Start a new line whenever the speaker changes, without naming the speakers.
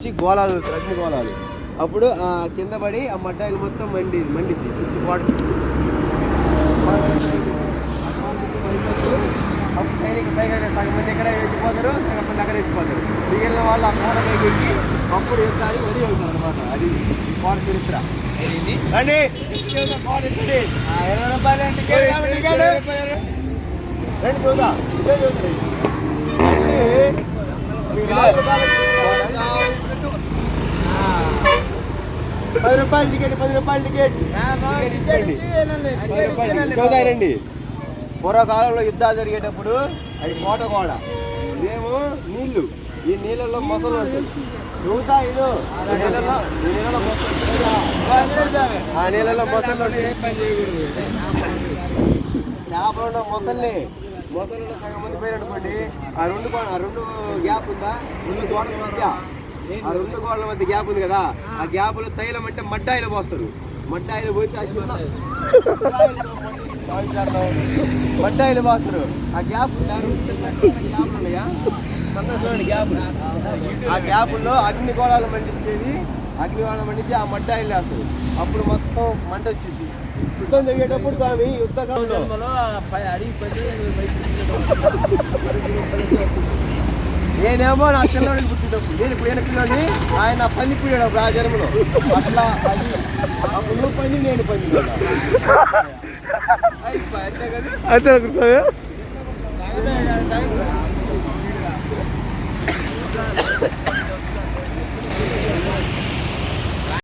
గోళాలు అగ్ని గోళాలు అప్పుడు కింద పడి ఆ మడ్డాయిలు మొత్తం మండిద్ది చుట్టూ వాటర్ అప్పుడు సైనిక పైగా సగం మంది ఎక్కడ వెళ్ళిపోతారు, సగం మంది అక్కడ వెళ్ళిపోతారు. మిగిలిన వాళ్ళు ఆ కోట పైకి ఎక్కి అప్పుడు యుద్ధానికి వదిలి వెళ్తారు అనమాట. అది కోట చరిత్ర. రండి కోట ఎత్తండి. 20 రూపాయలు రండి చూద్దాం. ఇదే చూద్దాం. 10 రూపాయలు టికెట్, 10 రూపాయలు టికెట్ తీసుకోండి. చూద్దారండి. పూర్వకాలంలో యుద్ధాలు జరిగేటప్పుడు అది కోట గోడ, ఇదేమో నీళ్లు. ఈ నీళ్ళల్లో మొసలు ఉంటాయి. చూతాయిలు ఆ నీళ్ళలో మొసలు ఉంటాయి. చేపలు మొసల్ని మొసలు సగం మంది పోయి అనుకోండి. ఆ రెండు గ్యాప్ ఉందా, రెండు గోడల మధ్య, ఆ రెండు గోడల మధ్య గ్యాప్ ఉంది కదా, ఆ గ్యాప్లో తైలం అంటే మడ్డాయిలు పోస్తారు. మడ్డాయిలు పోసి మడ్డాయిలు పోస్తారు. ఆ గ్యాప్ గ్యాప్ ఉన్నాయా చూడండి, గ్యాప్. ఆ గ్యాపుల్లో అగ్నిగోళాలు మండించేది. అగ్నిగోళాలు మండించి ఆ మడ్డాయిలు వేస్తారు. అప్పుడు మొత్తం మంట వచ్చింది. యుద్ధం జరిగేటప్పుడు స్వామి యుద్ధకాలంలో నేనేమో నా పిల్లవాడికి పుట్టినప్పుడు, నేను ఇప్పుడు పిల్లని ఆయన పంది పుయ్యాడు అప్పుడు ఆ జన్మలో. అట్లా అది అప్పుడు నువ్వు పంది, నేను పంది. అంతే కదా.